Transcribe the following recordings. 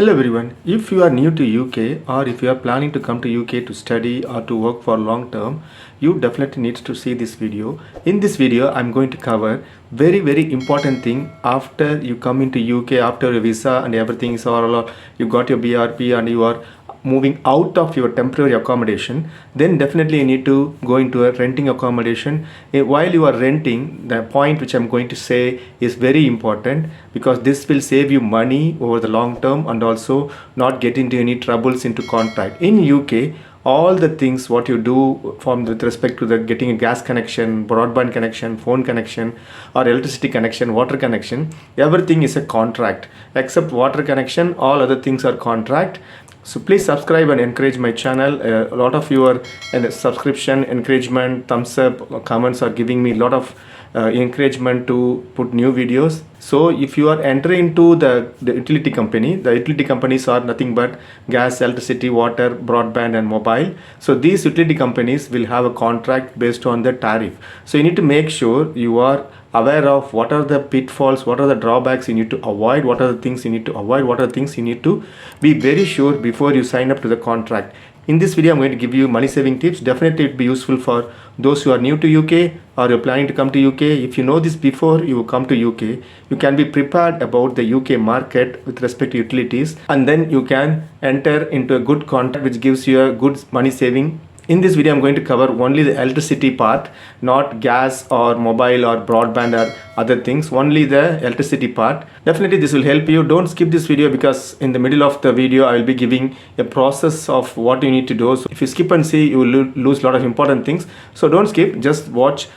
Hello everyone. If you are new to UK or if you are planning to come to UK to study or to work for long term, you definitely need to see this video. In this video, I'm going to cover very important thing after you come into UK, after your visa and everything is all, you got your BRP and you are moving out of your temporary accommodation, then definitely you need to go into a renting accommodation. While you are renting, the point which I'm going to say is very important, because this will save you money over the long term and also not get into any troubles into contract. In UK, all the things what you do from with respect to the getting a gas connection, broadband connection, phone connection or electricity connection, water connection, everything is a contract. Except water connection, all other things are contract. So please subscribe and encourage my channel. A lot of your subscription, encouragement, thumbs up, comments are giving me a lot of encouragement to put new videos. So if you are entering into the utility company, the utility companies are nothing but gas, electricity, water, broadband and mobile. So these utility companies will have a contract based on the tariff. So you need to make sure you are aware of what are the pitfalls, what are the drawbacks you need to avoid, what are the things you need to avoid, what are the things you need to be very sure before you sign up to the contract. In this video, I'm going to give you money saving tips. Definitely it will be useful for those who are new to UK or you're planning to come to UK. If you know this before you come to UK, you can be prepared about the UK market with respect to utilities, and then you can enter into a good contract which gives you a good money saving. In this video, I'm going to cover only the electricity part, not gas or mobile or broadband or other things, only the electricity part. Definitely this will help you. Don't skip this video, because in the middle of the video, I will be giving a process of what you need to do. So if you skip and see, you will lose a lot of important things. So don't skip, just watch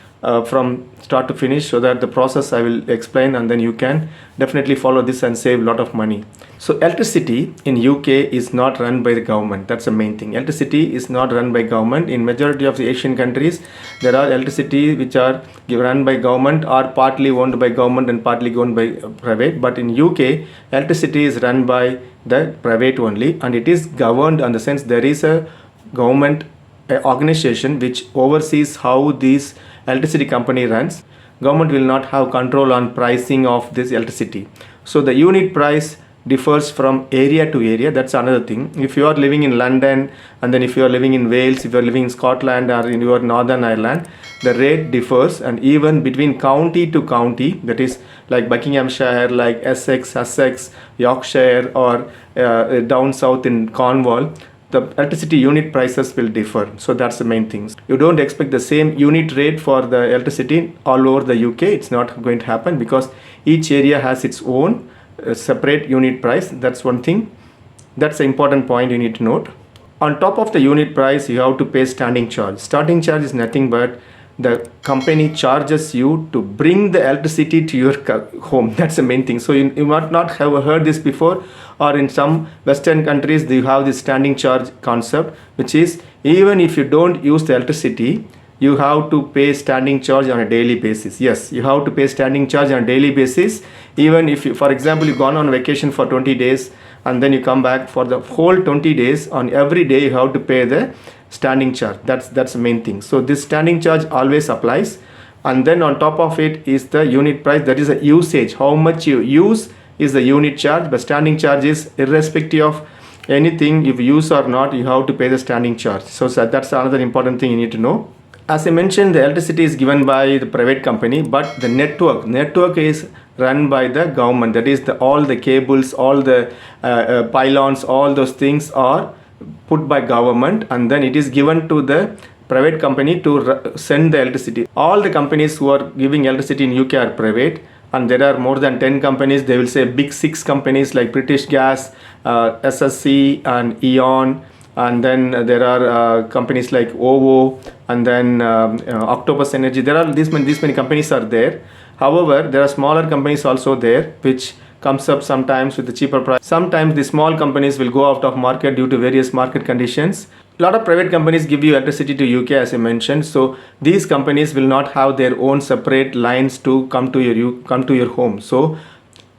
from start to finish, so that the process I will explain and then you can definitely follow this and save a lot of money. So electricity in UK is not run by the government. That's the main thing. Electricity is not run by government. In majority of the Asian countries, there are electricity which are run by government or partly owned by government and partly owned by private. But in UK, electricity is run by the private only, and it is governed in the sense there is a government organization which oversees how this electricity company runs. Government will not have control on pricing of this electricity. So the unit price differs from area to area. That's another thing. If you are living in London, and then if you are living in Wales, if you are living in Scotland or in your Northern Ireland, the rate differs, and even between county to county, that is like Buckinghamshire, like Essex, Sussex, Yorkshire, or down south in Cornwall, the electricity unit prices will differ. So that's the main things. You don't expect the same unit rate for the electricity all over the UK. It's not going to happen, because each area has its own separate unit price. That's one thing. That's an important point you need to note. On top of the unit price, you have to pay standing charge. Standing charge is nothing but the company charges you to bring the electricity to your home. That's the main thing. So you might not have heard this before, or in some Western countries they have this standing charge concept, which is even if you don't use the electricity, you have to pay standing charge on a daily basis. Yes, you have to pay standing charge on a daily basis. Even if you, for example, you've gone on vacation for 20 days and then you come back for the whole 20 days, on every day you have to pay the standing charge. That's the main thing. So this standing charge always applies, and then on top of it is the unit price, that is a usage. How much you use is the unit charge, but standing charge is irrespective of anything. If you use or not, you have to pay the standing charge. So that's another important thing you need to know. As I mentioned, the electricity is given by the private company, but the network is run by the government. That is all the cables, all the pylons, all those things are put by government, and then it is given to the private company to send the electricity. All the companies who are giving electricity in UK are private, and there are more than 10 companies. They will say big 6 companies like British Gas, SSC and Eon, and then there are companies like OVO, and then Octopus Energy. There are these many companies are there. However, there are smaller companies also there, which comes up sometimes with a cheaper price. Sometimes the small companies will go out of market due to various market conditions. A lot of private companies give you electricity to UK, as I mentioned. So these companies will not have their own separate lines to come to your home. So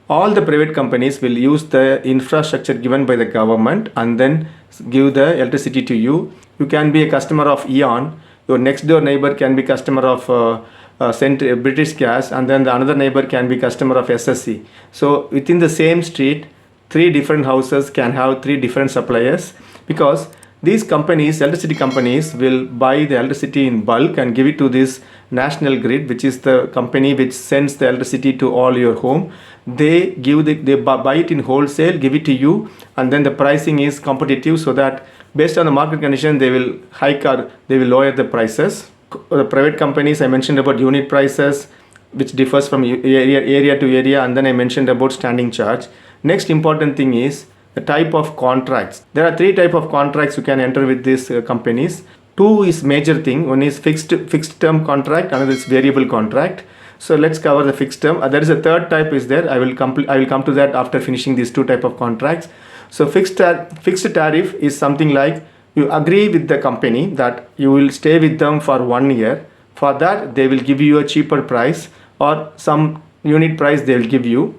all the private companies will use the infrastructure given by the government and then give the electricity to you. You can be a customer of Eon. Your next door neighbor can be customer of British Gas, and then the another neighbor can be customer of SSC. So within the same street, three different houses can have three different suppliers, because these companies, electricity companies, will buy the electricity in bulk and give it to this national grid, which is the company which sends the electricity to all your home. They buy it in wholesale, give it to you, and then the pricing is competitive, so that based on the market condition they will hike or they will lower the prices. The private companies, I mentioned about unit prices, which differs from area to area, and then I mentioned about standing charge. Next important thing is the type of contracts. There are three type of contracts you can enter with these companies. Two is major thing. One is fixed term contract, another is variable contract. So let's cover the fixed term. There is a third type is there. I will come to that after finishing these two type of contracts. So fixed tariff is something like you agree with the company that you will stay with them for 1 year. For that they will give you a cheaper price or some unit price they will give you.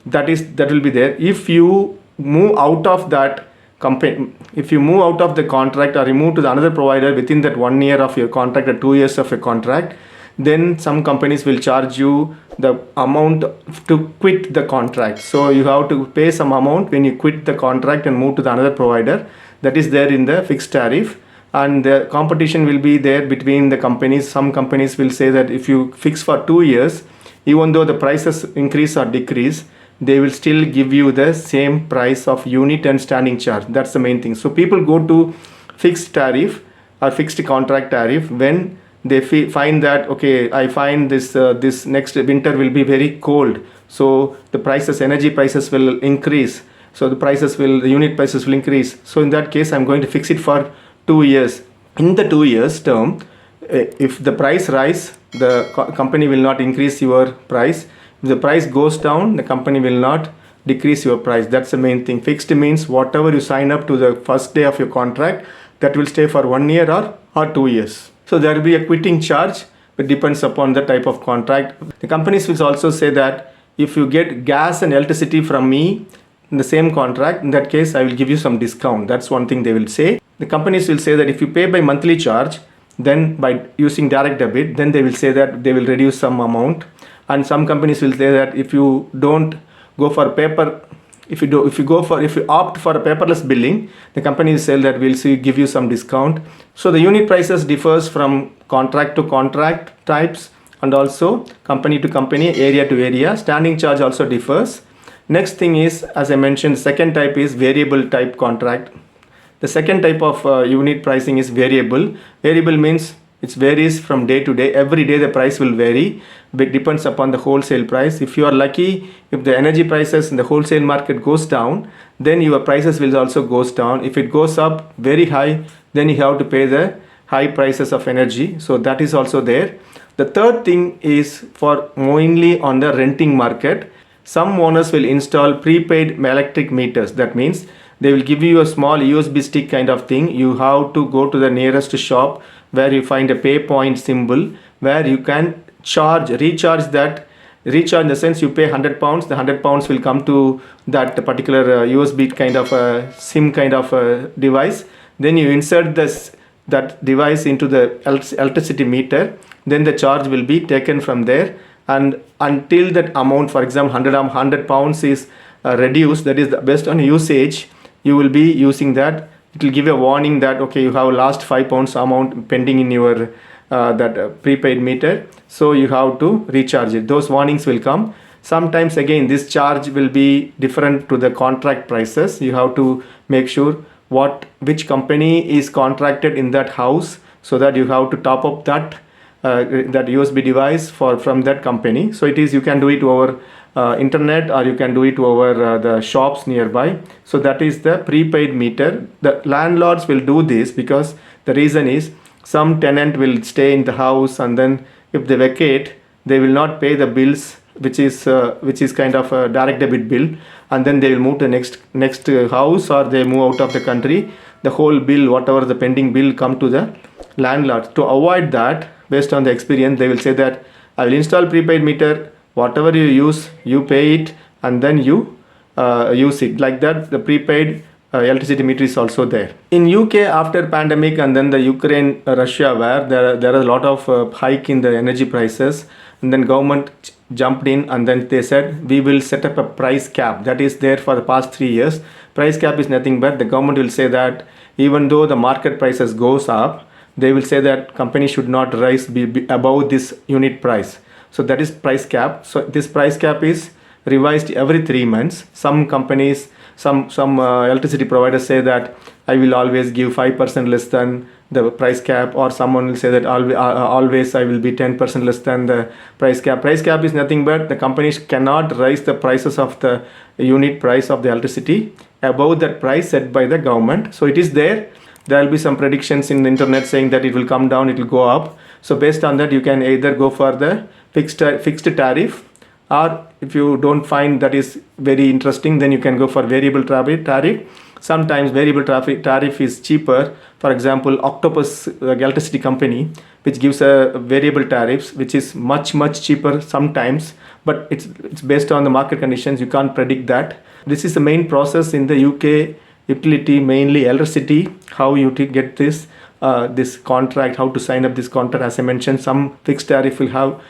That will be there. If you move out of that company, if you move out of the contract or you move to the another provider within that 1 year of your contract or 2 years of a contract, then some companies will charge you the amount to quit the contract. So you have to pay some amount when you quit the contract and move to the another provider. That is there in the fixed tariff, and the competition will be there between the companies. Some companies will say that if you fix for 2 years, even though the prices increase or decrease, they will still give you the same price of unit and standing charge. That's the main thing. So people go to fixed tariff or fixed contract tariff when they find that, okay, I find this next winter will be very cold, so the energy prices will increase, so the unit prices will increase. So in that case I'm going to fix it for 2 years. In the 2 years term, if the price rise, the company will not increase your price. If the price goes down, the company will not decrease your price. That's the main thing. Fixed means whatever you sign up to the first day of your contract, that will stay for 1 year or 2 years. So there will be a quitting charge. It depends upon the type of contract. The companies will also say that if you get gas and electricity from me in the same contract, in that case I will give you some discount. That's one thing they will say. The companies will say that if you pay by monthly charge, then by using direct debit, then they will say that they will reduce some amount. And some companies will say that if you don't go for paper, if you opt for a paperless billing, the company will say that we'll give you some discount. So the unit prices differs from contract to contract types, and also company to company, area to area. Standing charge also differs. Next thing is, as I mentioned, second type is variable type contract. The second type of unit pricing is variable. Variable means it varies from day to day. Every day the price will vary, but depends upon the wholesale price. If you are lucky, if the energy prices in the wholesale market goes down, then your prices will also goes down. If it goes up very high, then you have to pay the high prices of energy. So that is also there. The third thing is for mainly on the renting market. Some owners will install prepaid electric meters. That means they will give you a small USB stick kind of thing. You have to go to the nearest shop where you find a pay point symbol, where you can recharge in the sense you pay £100, the £100 will come to that particular USB kind of a SIM kind of a device. Then you insert that device into the electricity meter, then the charge will be taken from there, and until that amount, for example £100 is reduced, that is based on usage, you will be using that. It will give a warning that, okay, you have last £5 amount pending in your prepaid meter, so you have to recharge it. Those warnings will come. Sometimes again this charge will be different to the contract prices. You have to make sure which company is contracted in that house, so that you have to top up that USB device from that company. So you can do it over internet, or you can do it over the shops nearby. So that is the prepaid meter. The landlords will do this because the reason is some tenant will stay in the house, and then if they vacate, they will not pay the bills, which is kind of a direct debit bill, and then they will move to next house, or they move out of the country. The whole bill, whatever the pending bill, come to the landlord. To avoid that, based on the experience, they will say that I will install prepaid meter, whatever you use, you pay it, and then you use it. Like that, the prepaid electricity meter is also there. In UK, after pandemic and then the Ukraine Russia war, there are a lot of hike in the energy prices, and then government jumped in, and then they said we will set up a price cap that is there for the past 3 years. Price cap is nothing but the government will say that even though the market prices goes up, they will say that company should not rise be above this unit price. So that is price cap. So this price cap is revised every 3 months. Some companies, some electricity providers say that I will always give 5% less than the price cap, or someone will say that always I will be 10% less than the price cap. Price cap is nothing but the companies cannot raise the prices of the unit price of the electricity above that price set by the government. So it is there. There will be some predictions in the internet saying that it will come down, it will go up. So based on that, you can either go for the fixed tariff, or if you don't find that is very interesting, then you can go for variable tariff. Sometimes variable tariff is cheaper. For example, Octopus electricity company, which gives a variable tariffs, which is much cheaper sometimes, but it's based on the market conditions. You can't predict that. This is the main process in the UK utility, mainly electricity, how you get this contract, how to sign up this contract. As I mentioned, some fixed tariff will have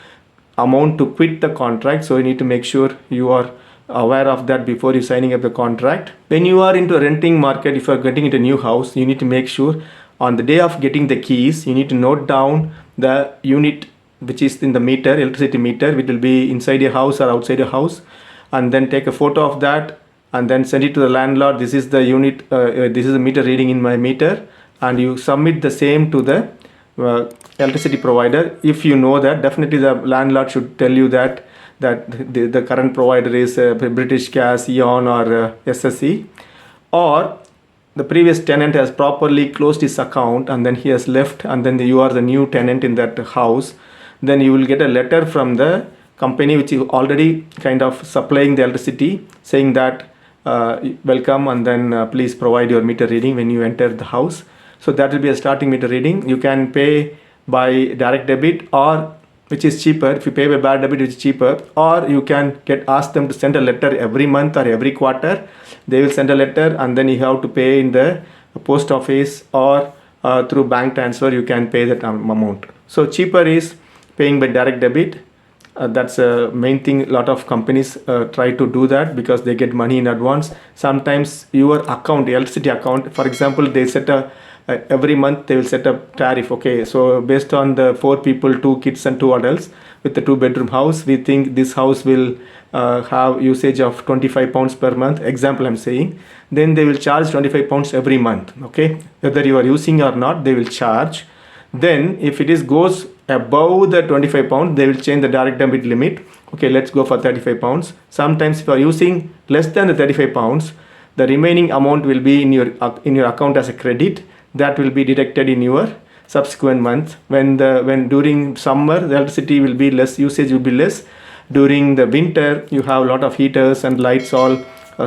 amount to quit the contract, so you need to make sure you are aware of that before you signing up the contract. When you are into a renting market, if you are getting into a new house, you need to make sure on the day of getting the keys, you need to note down the unit which is in the meter, electricity meter, which will be inside your house or outside your house, and then take a photo of that and then send it to the landlord. This is the unit, this is the meter reading in my meter, and you submit the same to the electricity provider. If you know that, definitely the landlord should tell you that the current provider is British Gas, Eon, or SSE, or the previous tenant has properly closed his account and then he has left, and then you are the new tenant in that house. Then you will get a letter from the company which is already kind of supplying the electricity, saying that welcome, and then please provide your meter reading when you enter the house. So that will be a starting meter reading. You can pay by direct debit, or which is cheaper. If you pay by direct debit, which is cheaper, or you can ask them to send a letter every month or every quarter. They will send a letter, and then you have to pay in the post office, or through bank transfer you can pay that amount. So cheaper is paying by direct debit. That's a main thing. A lot of companies try to do that because they get money in advance. Sometimes your account, electricity account, for example, they set a every month they will set up tariff. Okay, so based on the 4 people, 2 kids and 2 adults with the 2-bedroom house, we think this house will have usage of £25 per month, example I'm saying. Then they will charge £25 every month. Okay, whether you are using or not, they will charge. Then if it goes above the £25, they will change the direct debit limit. Okay, let's go for £35. Sometimes if you are using less than the £35, the remaining amount will be in your account as a credit. That will be deducted in your subsequent month. When during summer the electricity will be less, usage will be less. During the winter you have a lot of heaters and lights all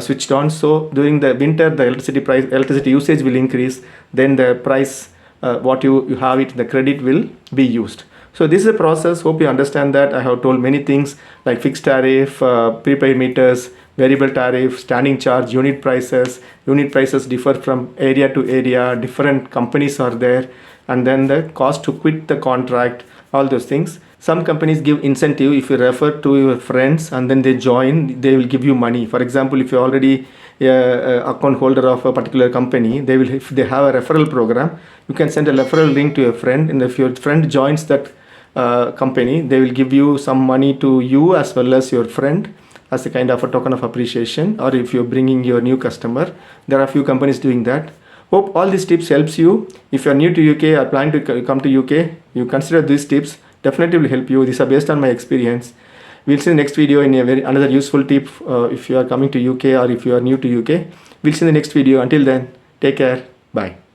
switched on. So during the winter the electricity usage will increase. Then the price what you have it, the credit will be used. So this is a process. Hope you understand that. I have told many things like fixed tariff, prepaid meters, variable tariff, standing charge, unit prices. Unit prices differ from area to area. Different companies are there, and then the cost to quit the contract, all those things. Some companies give incentive. If you refer to your friends and then they join, they will give you money. For example, if you're already account holder of a particular company, if they have a referral program, you can send a referral link to your friend, and if your friend joins that company, they will give you some money to you as well as your friend as a kind of a token of appreciation. Or if you're bringing your new customer, there are a few companies doing that. Hope all these tips helps you. If you're new to UK or planning to come to UK, you consider these tips. Definitely will help you. These are based on my experience. We'll see the next video in another useful tip if you are coming to UK or if you are new to UK. We'll see the next video. Until then, take care. Bye.